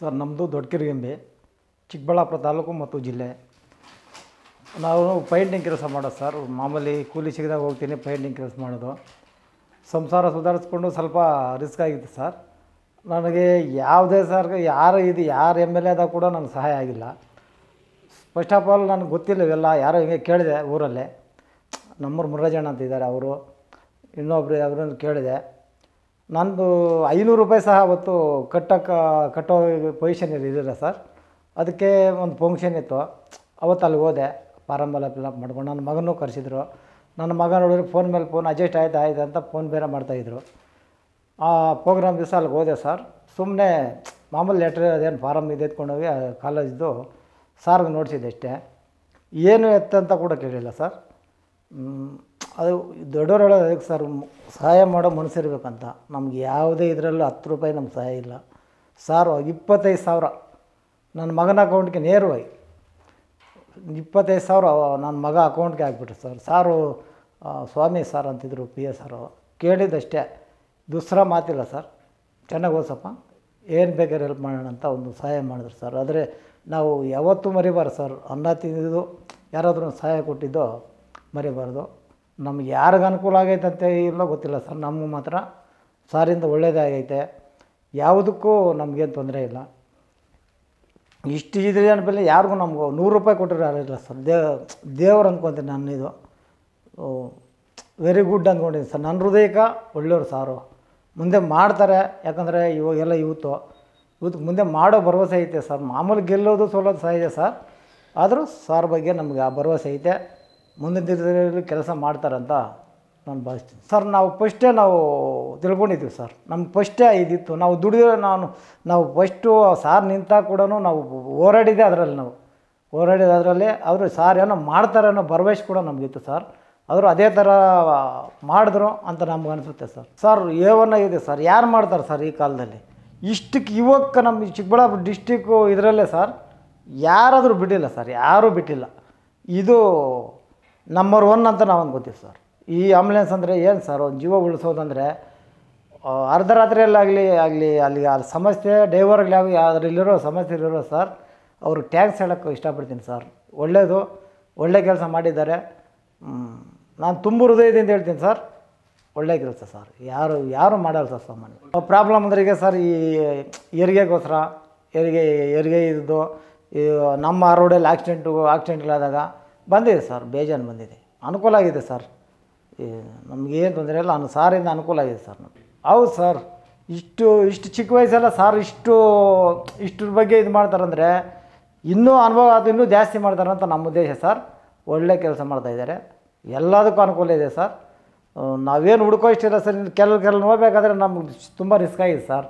Sir ನಮ್ಮದು ದೊಡ್ಡಕಿರಿಗೆಂಬೆ, ಚಿಕ್ಕಬಳ್ಳಾಪುರ ತಾಲೂಕು ಮತ್ತು ಜಿಲ್ಲೆ. ನಾವು ಪೈಂಟಿಂಗ್ ಕೆಲಸ ಮಾಡೋದು ಸರ್. ಮಾಮೂಲಿ ಕೂಲಿ ಸಿಗದಾಗ ಹೋಗ್ತೀನಿ ಪೈಂಟಿಂಗ್ ಕೆಲಸ ಮಾಡೋದು. ಸಂಸಾರ ಸುಧಾರಿಸ್ಕೊಂಡು ಸ್ವಲ್ಪ ರಿಸ್ಕ್ ಆಗಿತ್ತು ಸರ್. ನನಗೆ ಯಾವುದೇ ಸರ್ ಯಾರು ಎಮ್ ಎಲ್ ಎ ಆದಾಗ ಕೂಡ ನನಗೆ ಸಹಾಯ ಆಗಿಲ್ಲ. ಫಸ್ಟ್ ಆಫ್ ಆಲ್ ನನಗೆ ಗೊತ್ತಿಲ್ಲ ಇವೆಲ್ಲ. ಯಾರೋ ಹಿಂಗೆ ಕೇಳಿದೆ ಊರಲ್ಲೇ, ನಮ್ಮೂರು ಮುರಾಜಣ್ಣ ಅಂತ ಇದ್ದಾರೆ, ಅವರು ಇನ್ನೊಬ್ರು ಅವ್ರನ್ನ ಕೇಳಿದೆ. ನಂದು 500 ರೂಪಾಯಿ ಸಹ ಅವತ್ತು ಕಟ್ಟೋ ಪೊಸಿಷನಲ್ಲಿ ಇರಲಿಲ್ಲ ಸರ್. ಅದಕ್ಕೆ ಒಂದು ಫಂಕ್ಷನ್ ಇತ್ತು, ಅವತ್ತು ಅಲ್ಲಿಗೆ ಹೋದೆ. ಫಾರಮ್ ಎಲ್ಲ ಫಿಲಪ್ ಮಾಡ್ಕೊಂಡು ನನ್ನ ಮಗನೂ ಕರೆಸಿದ್ರು. ನನ್ನ ಮಗ ನೋಡಿದ್ರೆ ಫೋನ್ ಮೇಲೆ ಫೋನ್ ಅಡ್ಜಸ್ಟ್ ಆಯ್ತು ಅಂತ ಫೋನ್ ಬೇರೆ ಮಾಡ್ತಾಯಿದ್ರು. ಆ ಪ್ರೋಗ್ರಾಮ್ ದಿವಸ ಅಲ್ಲಿಗೆ ಹೋದೆ ಸರ್. ಸುಮ್ಮನೆ ಮಾಮೂಲಿ ಲೆಟ್ರ್ ಅದೇನು ಫಾರಮ್ ಇದು ಎತ್ಕೊಂಡೋಗಿ ಕಾಲೇಜ್ದು ಸಾರ್ಗೆ ನೋಡಿಸಿದ್ದೆ ಅಷ್ಟೇ. ಏನು ಎತ್ತಂತ ಕೂಡ ಕೇಳಿಲ್ಲ ಸರ್. ಅದು ದೊಡ್ಡವರು ಹೇಳೋದು ಅದಕ್ಕೆ ಸರ್, ಸಹಾಯ ಮಾಡೋ ಮನಸ್ಸಿರ್ಬೇಕಂತ. ನಮ್ಗೆ ಯಾವುದೇ ಇದರಲ್ಲೂ 10 ರೂಪಾಯಿ ನಮ್ಗೆ ಸಹಾಯ ಇಲ್ಲ ಸಾರು. 25,000 ನನ್ನ ಮಗನ ಅಕೌಂಟ್ಗೆ ನೇರವಾಗಿ 25,000 ನನ್ನ ಮಗ ಅಕೌಂಟ್ಗೆ ಹಾಕ್ಬಿಟ್ರು ಸರ್. ಸಾರು ಸ್ವಾಮಿ ಸರ್ ಅಂತಿದ್ರು, ಪಿ ಎ ಸಾರು. ಕೇಳಿದ್ದಷ್ಟೇ, ದುಸ್ರ ಮಾತಿಲ್ಲ ಸರ್. ಚೆನ್ನಾಗಿ ಓದ್ಸಪ್ಪ, ಏನು ಬೇಕಾದ್ರೆ ಹೆಲ್ಪ್ ಮಾಡೋಣ ಅಂತ ಒಂದು ಸಹಾಯ ಮಾಡಿದ್ರು ಸರ್. ಆದರೆ ನಾವು ಯಾವತ್ತೂ ಮರಿಬಾರ್ದು ಸರ್. ಅನ್ನ ತಿಂದಿದ್ದು ಯಾರಾದ್ರೂ ಸಹಾಯ ಕೊಟ್ಟಿದ್ದು ಮರಿಬಾರ್ದು. ನಮ್ಗೆ ಯಾರಿಗೆ ಅನುಕೂಲ ಆಗೈತೆ ಅಂತ ಇಲ್ಲೋ ಗೊತ್ತಿಲ್ಲ ಸರ್. ನಮಗೆ ಮಾತ್ರ ಸಾರಿಂದ ಒಳ್ಳೆಯದೇ ಆಗೈತೆ. ಯಾವುದಕ್ಕೂ ನಮಗೇನು ತೊಂದರೆ ಇಲ್ಲ. ಇಷ್ಟು ಇದ್ರೆ ಅನ್ಬಲ್ಲಿ ಯಾರಿಗೂ ನಮಗೂ 100 ರೂಪಾಯಿ ಕೊಟ್ಟರೆ ಯಾರಿಲ್ಲ ಸರ್. ದೇವ್ರು ಅಂದ್ಕೊತೀನಿ ನಾನು. ಇದು ವೆರಿ ಗುಡ್ ಅಂದ್ಕೊಂಡಿದ್ದೀನಿ ಸರ್. ನನ್ನ ಹೃದಯಕ್ಕೆ ಒಳ್ಳೆಯವರು ಸಾರು. ಮುಂದೆ ಮಾಡ್ತಾರೆ, ಯಾಕಂದರೆ ಇವಾಗೆಲ್ಲ ಇವತ್ತು ಮುಂದೆ ಮಾಡೋ ಭರವಸೆ ಐತೆ ಸರ್. ಮಾಮೂಲಿ ಗೆಲ್ಲೋದು ಸೋಲೋದು ಸಹಜ ಸರ್. ಆದರೂ ಸಾರ್ ಬಗ್ಗೆ ನಮಗೆ ಆ ಭರವಸೆ ಐತೆ. ಮುಂದಿನ ದಿನದಲ್ಲಿ ಕೆಲಸ ಮಾಡ್ತಾರಂತ ನಾನು ಭಾವಿಸ್ತೀನಿ ಸರ್. ನಾವು ತಿಳ್ಕೊಂಡಿದ್ದೀವಿ ಸರ್. ನಮ್ಗೆ ಫಸ್ಟೇ ಇದಿತ್ತು. ನಾವು ದುಡಿದ್ರೆ ನಾವು ಫಸ್ಟು ಸಾರ್ ನಿಂತಾಗ ಕೂಡ ನಾವು ಹೋರಾಡಿದೆ ಅದರಲ್ಲಿ ಅವರು ಸಾರ್ ಏನೋ ಮಾಡ್ತಾರೆ ಅನ್ನೋ ಭರವಸೆ ಕೂಡ ನಮಗಿತ್ತು ಸರ್. ಅವರು ಅದೇ ಥರ ಮಾಡಿದ್ರು ಅಂತ ನಮ್ಗೆ ಅನಿಸುತ್ತೆ ಸರ್. ಸರ್ ಏವನ್ನ ಇದೆ ಸರ್, ಯಾರು ಮಾಡ್ತಾರೆ ಸರ್ ಈ ಕಾಲದಲ್ಲಿ? ಇಷ್ಟಕ್ಕೆ ಇವಾಗ ನಮ್ಮ ಚಿಕ್ಕಬಳ್ಳಾಪುರ ಡಿಸ್ಟಿಕ್ಕು ಇದರಲ್ಲೇ ಸರ್ ಯಾರಾದರೂ ಬಿಟ್ಟಿಲ್ಲ ಸರ್, ಯಾರೂ ಬಿಟ್ಟಿಲ್ಲ. ಇದು ನಂಬರ್ 1 ಅಂತ ನಾವು ಅನ್ಕೋತೀವಿ ಸರ್. ಈ ಆಂಬುಲೆನ್ಸ್ ಅಂದರೆ ಏನು ಸರ್, ಒಂದು ಜೀವ ಉಳಿಸೋದಂದರೆ ಅರ್ಧ ರಾತ್ರಿಯಲ್ಲಾಗಲಿ ಅಲ್ಲಿಗೆ ಆ ಸಮಸ್ಯೆ ಡ್ರೈವರ್ಗಳಾಗಲಿ ಅದರಲ್ಲಿರೋ ಸಮಸ್ಯೆ ಇರೋ ಸರ್, ಅವ್ರಿಗೆ ಟ್ಯಾಂಕ್ಸ್ ಹೇಳೋಕ್ಕೆ ಇಷ್ಟಪಡ್ತೀನಿ ಸರ್. ಒಳ್ಳೆ ಕೆಲಸ ಮಾಡಿದ್ದಾರೆ. ನಾನು ತುಂಬ ಹೃದಯದಿಂದ ಹೇಳ್ತೀನಿ ಸರ್, ಒಳ್ಳೆ ಕೆಲಸ ಸರ್. ಯಾರು ಮಾಡಲ್ಲ ಸರ್ ಸಾಮಾನ್ಯ. ಪ್ರಾಬ್ಲಮ್ ಅಂದ್ರೆ ಈಗ ಸರ್, ಈ ಹೆರಿಗೆಗೋಸ್ಕರ ಹೆರಿಗೆ ಇದ್ದು ನಮ್ಮ ರೋಡಲ್ಲಿ ಆಕ್ಸಿಡೆಂಟ್ಗಳಾದಾಗ ಬಂದಿದೆ ಸರ್, ಬೇಜಾನು ಬಂದಿದೆ. ಅನುಕೂಲ ಆಗಿದೆ ಸರ್. ನಮಗೇನು ತೊಂದರೆ ಇಲ್ಲ. ಸಾರಿಂದ ಅನುಕೂಲ ಆಗಿದೆ ಸರ್ ನಮಗೆ. ಹೌದು ಸರ್. ಇಷ್ಟು ಚಿಕ್ಕ ವಯಸ್ಸೆಲ್ಲ ಸಾರ್ ಇಷ್ಟ್ರ ಬಗ್ಗೆ ಇದು ಮಾಡ್ತಾರಂದರೆ ಇನ್ನೂ ಅನುಭವ ಅದು ಇನ್ನೂ ಜಾಸ್ತಿ ಮಾಡ್ತಾರಂತ ನಮ್ಮ ಉದ್ದೇಶ ಸರ್. ಒಳ್ಳೆ ಕೆಲಸ ಮಾಡ್ತಾಯಿದ್ದಾರೆ. ಎಲ್ಲದಕ್ಕೂ ಅನುಕೂಲ ಇದೆ ಸರ್. ನಾವೇನು ಹುಡ್ಕೋ ಇಷ್ಟಿಲ್ಲ ಸರ್. ಕೆಲವು ನೋಡಬೇಕಾದ್ರೆ ನಮ್ಗೆ ತುಂಬ ರಿಸ್ಕ್ ಆಗಿದೆ ಸರ್.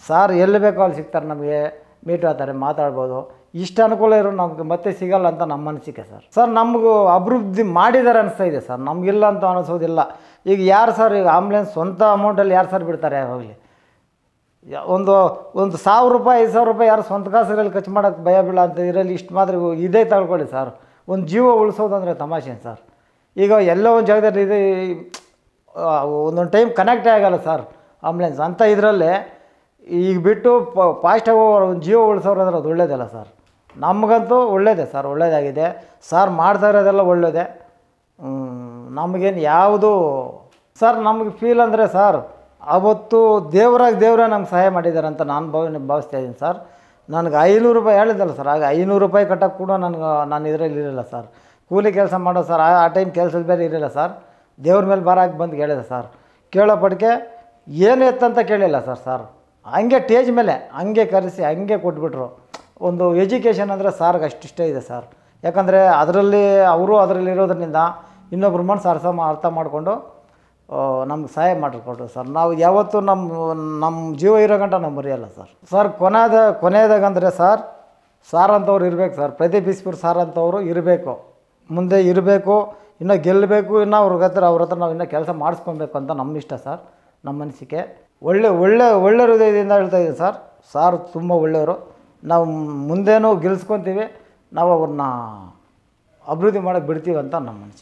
ಸಾರ್ ಎಲ್ಲಿ ಬೇಕೋ ಅಲ್ಲಿ ಸಿಗ್ತಾರೆ, ನಮಗೆ ಮೀಟ್ ಆಗ್ತಾರೆ, ಮಾತಾಡ್ಬೋದು. ಇಷ್ಟು ಅನುಕೂಲ ಇರೋ ನಮ್ಗೆ ಮತ್ತೆ ಸಿಗಲ್ಲ ಅಂತ ನಮ್ಮ ಅನಿಸಿಕೆ ಸರ್. ಸರ್ ನಮಗೂ ಅಭಿವೃದ್ಧಿ ಮಾಡಿದ್ದಾರೆ ಅನಿಸ್ತಾ ಇದೆ ಸರ್. ನಮಗಿಲ್ಲ ಅಂತ ಅನಿಸೋದಿಲ್ಲ. ಈಗ ಯಾರು ಸರ್ ಈಗ ಆಂಬುಲೆನ್ಸ್ ಸ್ವಂತ ಅಮೌಂಟಲ್ಲಿ ಯಾರು ಸರ್ ಬಿಡ್ತಾರೆ? ಹೋಗಲಿ, ಒಂದು 1,000 ರೂಪಾಯಿ 5,000 ರೂಪಾಯಿ ಯಾರು ಸ್ವಂತ ಕಾಸುಗಳಲ್ಲಿ ಖರ್ಚು ಮಾಡೋಕ್ಕೆ ಭಯ ಬೀಳ ಅಂತ ಇದರಲ್ಲಿ ಇಷ್ಟು ಮಾತ್ರ ಇದೇ ತಗೊಳ್ಳಿ ಸರ್. ಒಂದು ಜೀವ ಉಳಿಸೋದಂದರೆ ತಮಾಷೆ ಸರ್. ಈಗ ಎಲ್ಲೋ ಒಂದು ಜಾಗದಲ್ಲಿ ಇದು ಒಂದೊಂದು ಟೈಮ್ ಕನೆಕ್ಟೇ ಆಗಲ್ಲ ಸರ್ ಆಂಬುಲೆನ್ಸ್ ಅಂತ. ಇದರಲ್ಲೇ ಈಗ ಬಿಟ್ಟು ಫಾಸ್ಟಾಗಿ ಒಂದು ಜೀವ ಉಳಿಸೋರಂದ್ರೆ ಅದು ಒಳ್ಳೇದಲ್ಲ ಸರ್. ನಮಗಂತೂ ಒಳ್ಳೇದೇ ಸರ್, ಒಳ್ಳೇದಾಗಿದೆ ಸಾರ್. ಮಾಡ್ತಾ ಇರೋದೆಲ್ಲ ಒಳ್ಳೇದೇ. ನಮಗೇನು ಯಾವುದು ಸರ್ ನಮಗೆ ಫೀಲ್ ಅಂದರೆ ಸರ್, ಅವತ್ತು ದೇವರೇ ನಮ್ಗೆ ಸಹಾಯ ಮಾಡಿದ್ದಾರೆ ಅಂತ ನಾನು ಭಾವಿಸ್ತಾ ಇದ್ದೀನಿ ಸರ್. ನನಗೆ 500 ರೂಪಾಯಿ ಹೇಳಿದ್ದಲ್ಲ ಸರ್, ಆಗ 500 ರೂಪಾಯಿ ಕಟ್ಟೋಕ್ಕೆ ಕೂಡ ನಾನು ಇದರಲ್ಲಿ ಇರಲಿಲ್ಲ ಸರ್. ಕೂಲಿ ಕೆಲಸ ಮಾಡೋ ಸರ್. ಆ ಟೈಮ್ ಕೆಲಸದ ಬೇರೆ ಇರಲಿಲ್ಲ ಸರ್. ದೇವ್ರ ಮೇಲೆ ಭಾರ ಹಾಕಿ ಬಂದು ಕೇಳಿದೆ ಸರ್. ಕೇಳೋ ಪಟ್ಟಿಗೆ ಏನು ಎತ್ತಂತ ಕೇಳಿಲ್ಲ ಸರ್. ಹಂಗೆ ಟೇಜ್ ಮೇಲೆ ಹಂಗೆ ಕರೆಸಿ ಹಂಗೆ ಕೊಟ್ಬಿಟ್ರು. ಒಂದು ಎಜುಕೇಷನ್ ಅಂದರೆ ಸಾರ್ಗೆ ಅಷ್ಟಿಷ್ಟ ಇದೆ ಸರ್. ಯಾಕಂದರೆ ಅದರಲ್ಲಿರೋದ್ರಿಂದ ಇನ್ನೊಬ್ರು ಮನಸ್ಸು ಅರ್ಥ ಮಾಡಿಕೊಂಡು ನಮ್ಗೆ ಸಹಾಯ ಮಾಡಿಕೊಟ್ರು ಸರ್. ನಾವು ಯಾವತ್ತೂ ನಮ್ಮ ಜೀವ ಇರೋ ಗಂಟ ನಾವು ಮರೆಯಲ್ಲ ಸರ್. ಕೊನೆಯದಾಗಂದರೆ ಸಾರ್ ಅಂತವ್ರು ಇರಬೇಕು ಸರ್. ಪ್ರದೀಪ್ ಈಶ್ವರ್ ಸಾರ್ ಅಂತವರು ಇರಬೇಕು, ಮುಂದೆ ಇರಬೇಕು, ಇನ್ನೂ ಗೆಲ್ಲಬೇಕು. ಇನ್ನೂ ಅವ್ರ ಹತ್ರ ನಾವು ಇನ್ನೂ ಕೆಲಸ ಮಾಡಿಸ್ಕೊಬೇಕು ಅಂತ ನಮ್ಮ ಇಷ್ಟ ಸರ್, ನಮ್ಮ ಅನಿಸಿಕೆ. ಒಳ್ಳೆ ಹೃದಯದಿಂದ ಹೇಳ್ತಾ ಇದ್ದೀನಿ ಸರ್. ಸಾರ್ ತುಂಬ ಒಳ್ಳೆಯವರು. ನಾವು ಮುಂದೇನೂ ಗೆಲ್ಸ್ಕೊತೀವಿ. ನಾವು ಅವ್ರನ್ನ ಅಭಿವೃದ್ಧಿ ಮಾಡೋಕ್ಕೆ ಬಿಡ್ತೀವಿ ಅಂತ ನಮ್ಮ ಅನಿಸಿಕೆ.